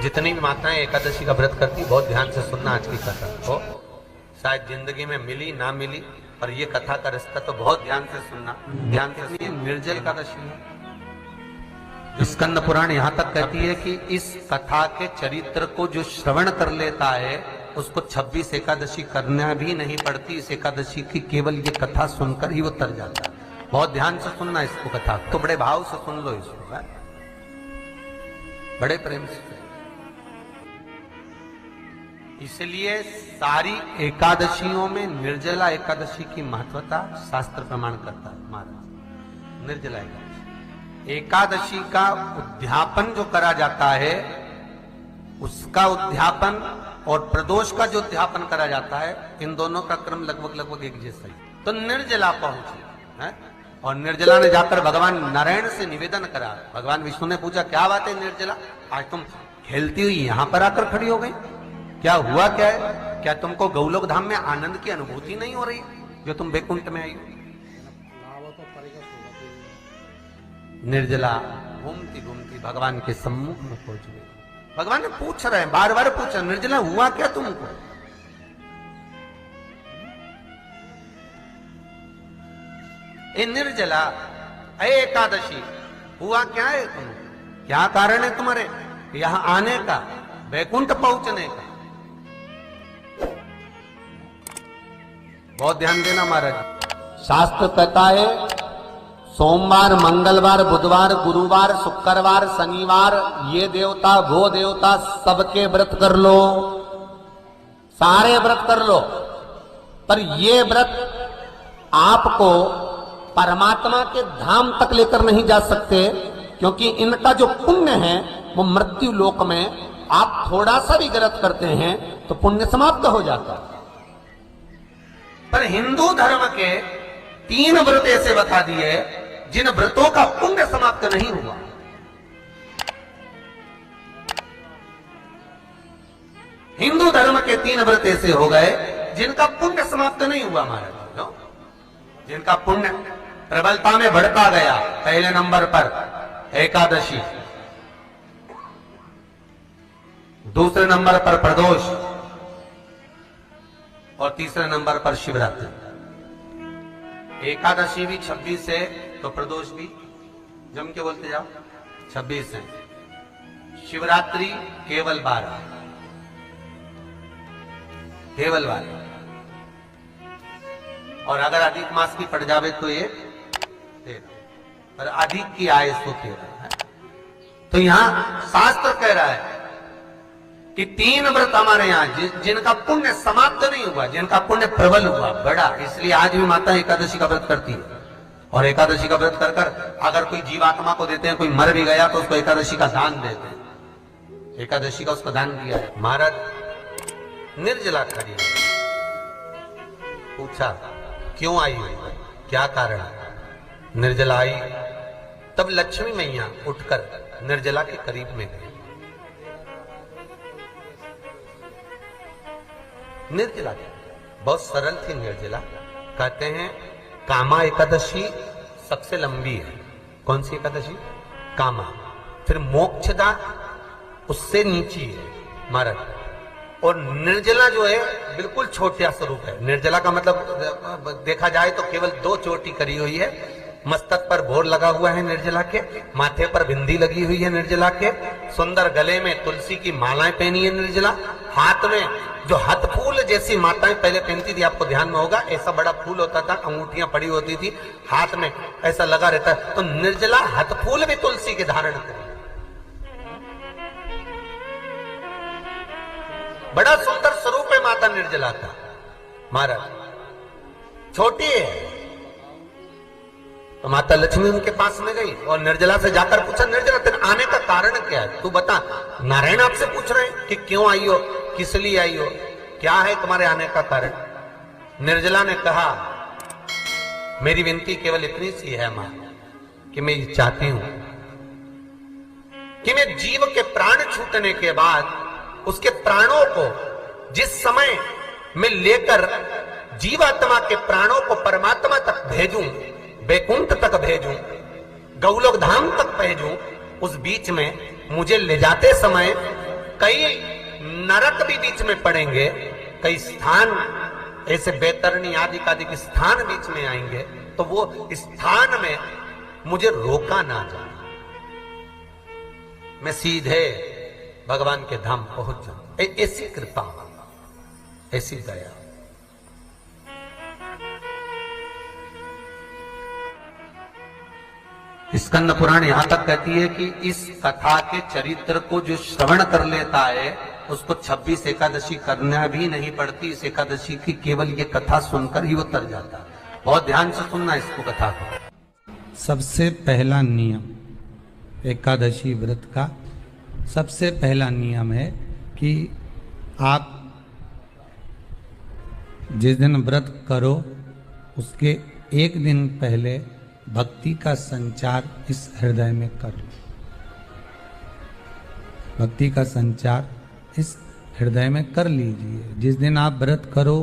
जितनी भी माताएं एकादशी का व्रत करती, बहुत ध्यान से सुनना आज की कथा हो, शायद जिंदगी में मिली ना मिली, पर ये कथा का रिश्ता तो बहुत ध्यान से सुनना, ध्यान से। निर्जल एकादशी है। स्कंद पुराण यहां तक कहती है कि इस कथा के चरित्र को जो श्रवण कर लेता है उसको 26 एकादशी करना भी नहीं पड़ती। इस एकादशी की केवल ये कथा सुनकर ही वो तर जाता है। बहुत ध्यान से सुनना इसको, कथा तो बड़े भाव से सुन लो इसको, बड़े प्रेम से। इसलिए सारी एकादशियों में निर्जला एकादशी की महत्वता शास्त्र प्रमाण करता है। महाराज निर्जला एकादशी का उद्यापन जो करा जाता है, उसका उद्यापन और प्रदोष का जो उद्यापन करा जाता है, इन दोनों का क्रम लगभग एक जैसा ही। तो निर्जला पहुंची है और निर्जला ने जाकर भगवान नारायण से निवेदन करा। भगवान विष्णु ने पूछा, क्या बात है निर्जला, आज तुम खेलती हुई यहां पर आकर खड़ी हो गई, क्या हुआ, क्या है? क्या तुमको गौलोक धाम में आनंद की अनुभूति नहीं हो रही जो तुम बैकुंठ में आई हो? निर्जला घूमती घूमती भगवान के सम्मुख में पहुंच गई। भगवान ने पूछ रहे हैं, बार बार पूछा, निर्जला हुआ क्या तुमको? ए निर्जला, ए एकादशी, हुआ क्या है तुम? क्या कारण है तुम्हारे यहां आने का, बैकुंठ पहुंचने का? बहुत ध्यान देना महाराज। शास्त्र कहता है सोमवार, मंगलवार, बुधवार, गुरुवार, शुक्रवार, शनिवार, ये देवता वो देवता सबके व्रत कर लो, सारे व्रत कर लो, पर ये व्रत आपको परमात्मा के धाम तक लेकर नहीं जा सकते, क्योंकि इनका जो पुण्य है वो मृत्यु लोक में आप थोड़ा सा भी गलत करते हैं तो पुण्य समाप्त हो जाता है। पर हिंदू धर्म के 3 व्रत ऐसे बता दिए जिन व्रतों का पुण्य समाप्त नहीं हुआ। हिंदू धर्म के 3 व्रत ऐसे हो गए जिनका पुण्य समाप्त नहीं हुआ महाराज, जिनका पुण्य प्रबलता में बढ़ता गया। पहले नंबर पर एकादशी, दूसरे नंबर पर प्रदोष और तीसरे नंबर पर शिवरात्रि। एकादशी भी 26 है तो प्रदोष भी जम के बोलते जाओ 26 है। शिवरात्रि केवल 12, केवल 12, और अगर अधिक मास की पड़ जावे तो ये 13, पर अधिक की आय तो 13 है। तो यहां शास्त्र कह रहा है कि 3 व्रत हमारे यहाँ जिनका पुण्य समाप्त नहीं हुआ, जिनका पुण्य प्रबल हुआ, बड़ा, इसलिए आज भी माता एकादशी का व्रत करती है। और एकादशी का व्रत कर कर अगर कोई जीवात्मा को देते हैं, कोई मर भी गया तो उसको एकादशी का दान देते हैं। एकादशी का उसको दान दिया है। महाराज निर्जला खड़ी पूछा, क्यों आई हो, क्या कारण? निर्जला आई तब लक्ष्मी मैया उठकर निर्जला के करीब में गई। निर्जला बहुत सरल थी निर्जला। कहते हैं कामा एकादशी सबसे लंबी है। कौन सी एकादशी? कामा। फिर मोक्षदा उससे नीची है महाराज। और निर्जला जो है बिल्कुल छोटा स्वरूप है। निर्जला का मतलब देखा जाए तो केवल 2 चोटी करी हुई है। मस्तक पर भोर लगा हुआ है निर्जला के, माथे पर बिंदी लगी हुई है निर्जला के, सुंदर गले में तुलसी की मालाएं पहनी है निर्जला, हाथ में जो हथ फूल जैसी माताएं पहले पहनती थी, आपको ध्यान में होगा, ऐसा बड़ा फूल होता था, अंगूठियां पड़ी होती थी, हाथ में ऐसा लगा रहता है। तो निर्जला हथ फूल भी तुलसी के धारण करी, बड़ा सुंदर स्वरूप है माता निर्जला का महाराज। छोटी है तो माता लक्ष्मी उनके पास में गई और निर्जला से जाकर पूछा, निर्जला तेरे आने का कारण क्या है, तू बता। नारायण आपसे पूछ रहे हैं कि क्यों आई हो, किस लिए आई हो, क्या है तुम्हारे आने का कारण? निर्जला ने कहा, मेरी विनती केवल इतनी सी है मां कि मैं ये चाहती हूं कि मैं जीव के प्राण छूटने के बाद उसके प्राणों को जिस समय मैं लेकर जीवात्मा के प्राणों को परमात्मा तक भेजूं, बैकुंठ तक भेजूं, गौलोक धाम तक भेजूं, उस बीच में मुझे ले जाते समय कई नरक भी बीच में पड़ेंगे, कई स्थान ऐसे बैतरणी आदि के स्थान बीच में आएंगे, तो वो स्थान में मुझे रोका ना जाए, मैं सीधे भगवान के धाम पहुंच जाऊं। ऐसी कृपा, ऐसी दया। स्कंद पुराण यहां तक कहती है कि इस कथा के चरित्र को जो श्रवण कर लेता है उसको 26 एकादशी करना भी नहीं पड़ती। इस एकादशी की केवल ये कथा सुनकर ही वो तर जाता है। बहुत ध्यान से सुनना इसको, कथा को। सबसे पहला नियम एकादशी व्रत का, सबसे पहला नियम है कि आप जिस दिन व्रत करो उसके एक दिन पहले भक्ति का संचार इस हृदय में कर लो। भक्ति का संचार इस हृदय में कर लीजिए। जिस दिन आप व्रत करो